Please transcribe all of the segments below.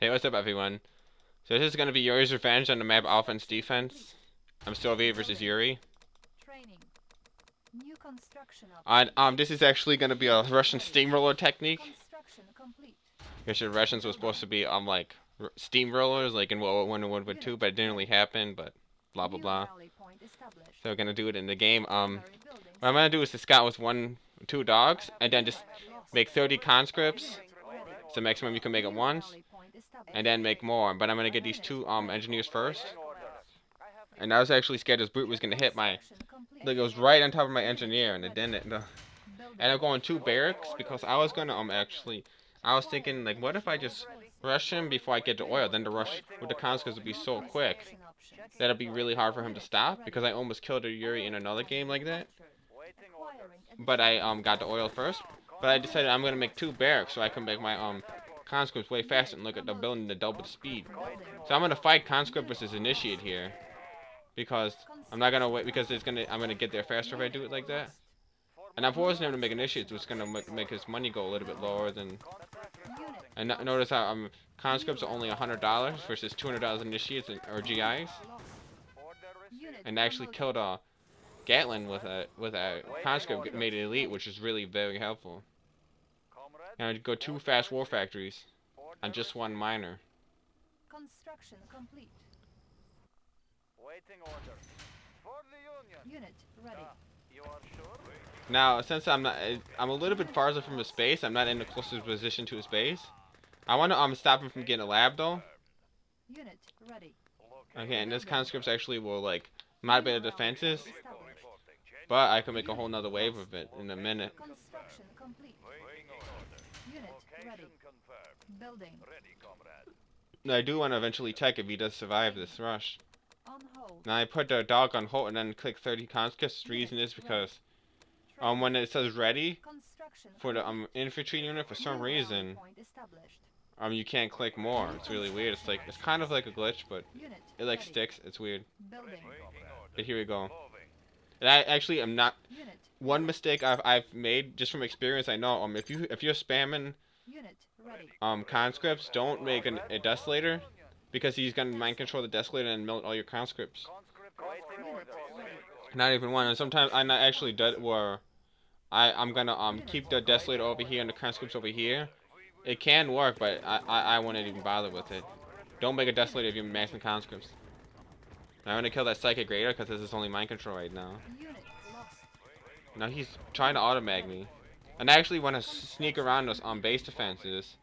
Hey, what's up, everyone? So this is gonna be Yuri's revenge on the map offense defense. I'm Sylvia versus Yuri. Training. New construction And this is actually gonna be a Russian steamroller technique. Construction complete. Because the Russians were supposed to be like steamrollers, like in World War I and World War II, but it didn't really happen. But blah blah blah. So we're gonna do it in the game. What I'm gonna do is to scout with 2 dogs, and then just make 30 conscripts. It's the maximum you can make at once, and then make more. But I'm gonna get these 2 engineers first. And I was actually scared this brute was gonna hit my. Like, it was right on top of my engineer, and it didn't. And I'm going 2 barracks because I was gonna actually. I was thinking, like, what if I just rush him before I get to oil? Then the rush with the conscripts would be so quick that it'd be really hard for him to stop, because I almost killed a Yuri in another game like that. But I got the oil first. But I decided I'm gonna make 2 barracks so I can make my conscripts way faster and look at the building to double the speed. So I'm gonna fight conscript versus initiate here, because I'm not gonna wait, because I'm gonna get there faster if I do it like that. And I'm forcing him to make initiates, which is gonna make his money go a little bit lower than. And notice how conscripts are only $100 versus $200 initiates or GIs. And I actually killed a Gatlin with a conscript, made it elite, which is really very helpful. And I'd go 2 fast war factories on just 1 miner. Construction complete. Waiting orders for the Union. Unit ready. You are sure? Now, since I'm a little bit farther from his base. I'm not in the closest position to his base. I want to stop him from getting a lab though. Unit ready. Okay, and this conscripts actually will like modify the defenses, but I can make a whole nother wave of it in a minute. Construction complete. Unit ready. Building. Now, I do want to eventually check if he does survive this rush. On hold. Now I put the dog on hold and then click 30 conscripts. The reason is because when it says ready for the infantry unit, for some reason you can't click more. It's really weird. It's kind of like a glitch, but it like sticks. It's weird. But here we go. And I actually am not. One mistake I've made just from experience, I know if you're spamming conscripts, don't make a desolator, because he's gonna mind control the desolator and melt all your conscripts. Not even one. And sometimes I not actually did where I'm gonna keep the desolator over here and the conscripts over here. It can work, but I wouldn't even bother with it. Don't make a desolator if you're maxing conscripts. I'm gonna kill that psychic raider because this is only mind control right now. Now he's trying to automag me, and I actually want to sneak around those base defenses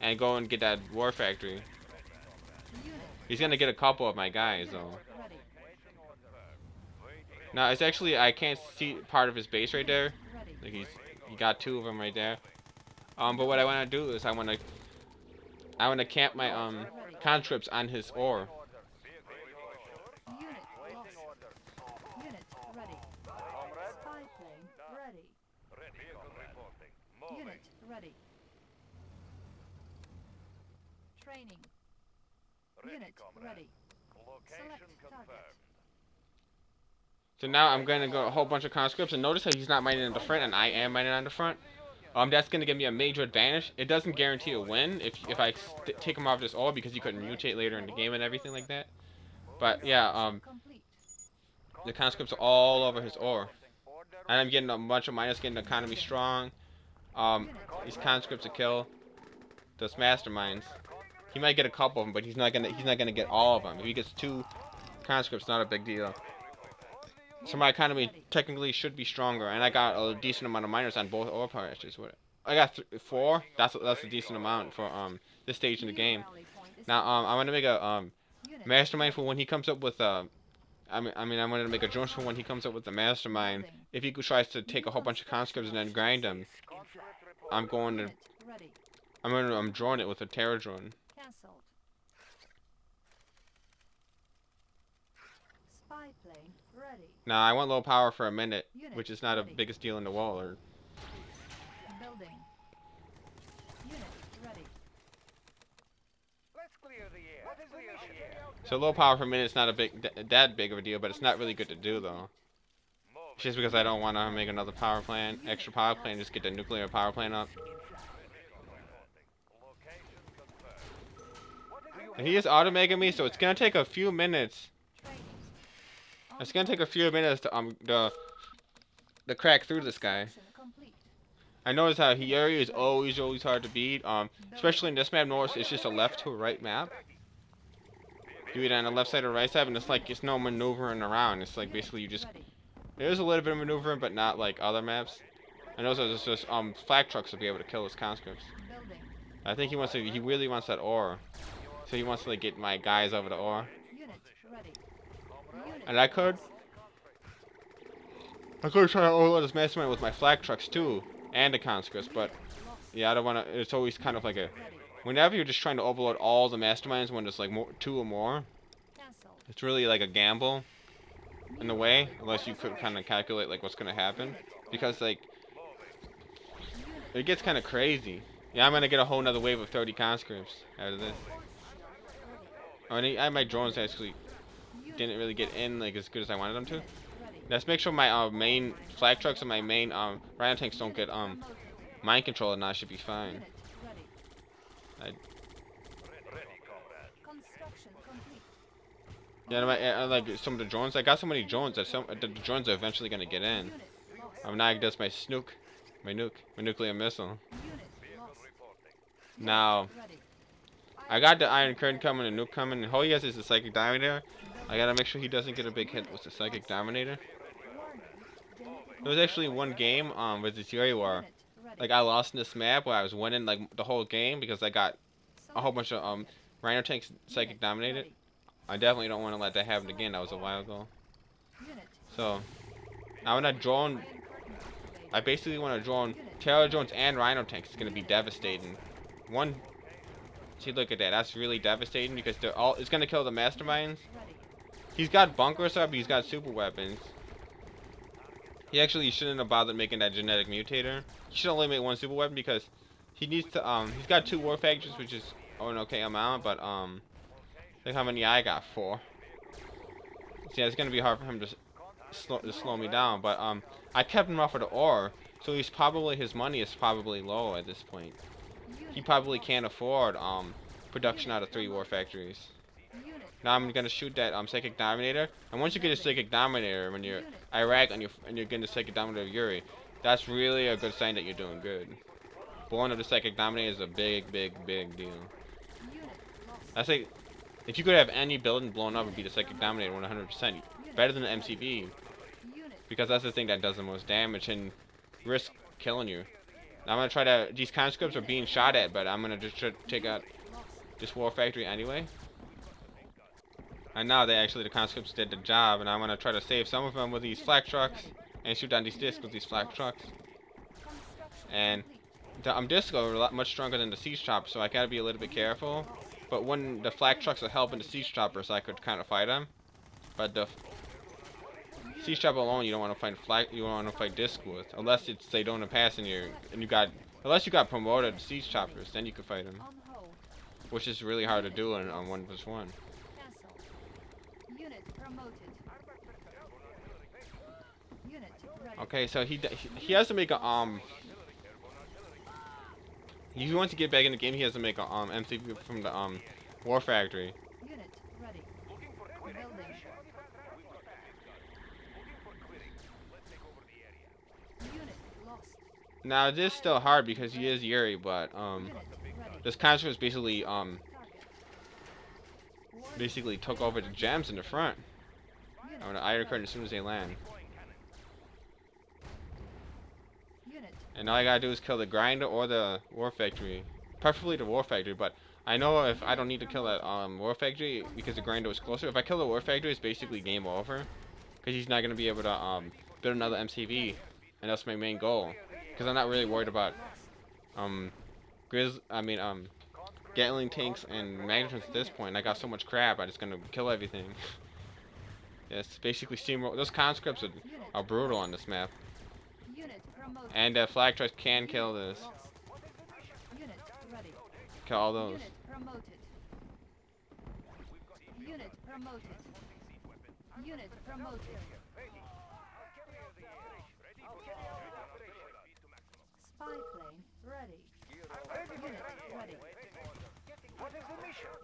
and go and get that war factory. He's gonna get a couple of my guys though. Now it's actually, I can't see part of his base right there. Like he got 2 of them right there. But what I want to do is I want to camp my conscripts on his ore. Unit ready. Spy plane ready. Unit ready. Training. Unit ready. Select target. So now I'm gonna go a whole bunch of conscripts, and notice how he's not mining on the front and I am mining on the front. That's gonna give me a major advantage. It doesn't guarantee a win if I take him off this ore, because you couldn't mutate later in the game and everything like that. But yeah, the conscripts are all over his ore, and I'm getting a bunch of miners, getting the economy strong. These conscripts to kill those masterminds. He might get a couple of them, but he's not gonna get all of them. If he gets 2 conscripts, not a big deal. So my economy technically should be stronger, and I got a decent amount of miners on both ore patches. I got 4. That's a decent amount for this stage in the game. Now I'm gonna make a mastermind for when he comes up with I'm gonna make a joint for when he comes up with the mastermind. If he tries to take a whole bunch of conscripts and then grind them, I'm gonna drone it with a terror drone. Spy plane ready. Now I want low power for a minute, which is not the biggest deal in the world. Building. Unit ready. Let's clear the air. What is the air? So low power for a minute is not that big of a deal, but it's not really good to do though. It's just because I don't want to make another power plant, extra power plant, just get the nuclear power plant up. And he is automating me, so it's gonna take a few minutes. Training. It's gonna take a few minutes to the crack through this guy. Construction complete. I notice how Yuri is always hard to beat. Especially in this map, notice it's just a left to a right map. Do it on the left side or right side, and it's like it's no maneuvering around. It's like basically you just there's a little bit of maneuvering, but not like other maps. I know there's just flak trucks to be able to kill his conscripts. Building. I think he really wants that ore, so he wants to like get my guys over the ore. Unit ready. Unit And I could try to overload this mastermind with my flak trucks too, and the conscripts, but yeah, I don't want to. It's always kind of like a. ready. Whenever you're just trying to overload all the masterminds when there's like two or more, Cancel. it's really like a gamble in a way, unless you could kind of calculate like what's gonna happen, because like it gets kind of crazy. Yeah, I'm gonna get a whole nother wave of 30 conscripts out of this. My drones actually didn't really get in like as good as I wanted them to. Ready. Let's make sure my main flag trucks and my main rhino tanks don't get Promoted. mind control, and I should be fine. Unit ready. Ready, comrade. Construction complete. Yeah, like some of the drones. I got so many drones that the drones are eventually gonna get in. Unit lost. Now that's my my nuclear missile. Unit lost. Reporting. Now Ready. I got the iron curtain coming and nuke coming. And all he has is the psychic dominator. I gotta make sure he doesn't get a big hit with the psychic dominator. Warning. There was actually one game with this Yuri where Unit ready. like I lost in this map where I was winning like the whole game because I got a whole bunch of rhino tanks psychic Unit dominated. ready. I definitely don't want to let that happen again. That was a while ago. Unit. So now when I drone, Iron curtain activated. I basically want to drone terror drones and rhino tanks. It's gonna be devastating. See, look at that. That's really devastating because it's gonna kill the masterminds. Ready. He's got bunkers up. He's got super weapons. He actually shouldn't have bothered making that genetic mutator. He should only make one super weapon because he needs to. He's got 2 war factories, which is an okay amount, but look how many I got. 4. See, it's gonna be hard for him to slow me down. But I kept him off of the ore, so his money is probably low at this point. He probably can't afford production out of 3 war factories. Unit. Now I'm gonna shoot that psychic dominator, and once you get a psychic dominator, when you're Iraq and you're getting the psychic dominator of Yuri, that's really a good sign that you're doing good. Blowing up the psychic dominator is a big deal. Unit lost. That's like if you could have any building blown up, it'd be the psychic dominator 100%. Better than the MCB, Unit. because that's the thing that does the most damage and risk killing you. Now I'm gonna try to. These conscripts are being shot at, but I'm gonna just try to take out Lost. this war factory anyway. And now the conscripts did the job, and I'm gonna try to save some of them with these flak trucks and shoot down these discs with these flak trucks. Construction And complete. discs are much stronger than the siege choppers, so I gotta be a little bit careful. But when the flak trucks are helping the siege choppers, I could kind of fight them. But the siege chopper alone, you don't want to fight flak. You don't want to fight disc with, unless they don't pass and unless you got promoted to siege choppers, then you could fight them, On hold. which is really hard to do on 1v1. Cancel. Unit promoted. Unit ready. Okay, so he has to make a If he wants to get back in the game, he has to make a MCV from the war factory. Unit ready. Building. Unit lost. Now it is still hard because he is Yuri, but Unit ready. this conscript basically Target. basically took over the gems in the front. Unit I'm gonna iron curtain ready. as soon as they land. Unit. And all I gotta do is kill the grinder or the war factory. Preferably the war factory, but I know if I don't need to kill that war factory because the grinder was closer. If I kill the war factory, it's basically game over. Because he's not gonna be able to build another MCV. And that's my main goal. Because I'm not really worried about Gatling tanks and magnetons at this point. I got so much crap, I'm just gonna kill everything. Yes, basically steamroll. Those conscripts are brutal on this map. Unit promoted. And flag trucks can kill this. Lost. Unit ready. Kill all those. Unit promoted. Unit promoted. Unit promoted. Spy plane ready. Unit ready. What is the mission?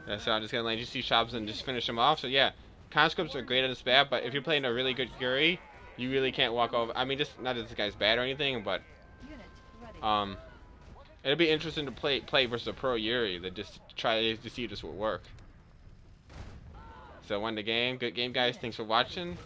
Yeah, so I'm just gonna land GC shops and just finish them off. So yeah, conscripts are great on this map, but if you're playing a really good Yuri, you really can't walk over. I mean, just not that this guy's bad or anything, but it'll be interesting to play versus a pro Yuri that just try to see if this will work. So won the game. Good game, guys. Thanks for watching.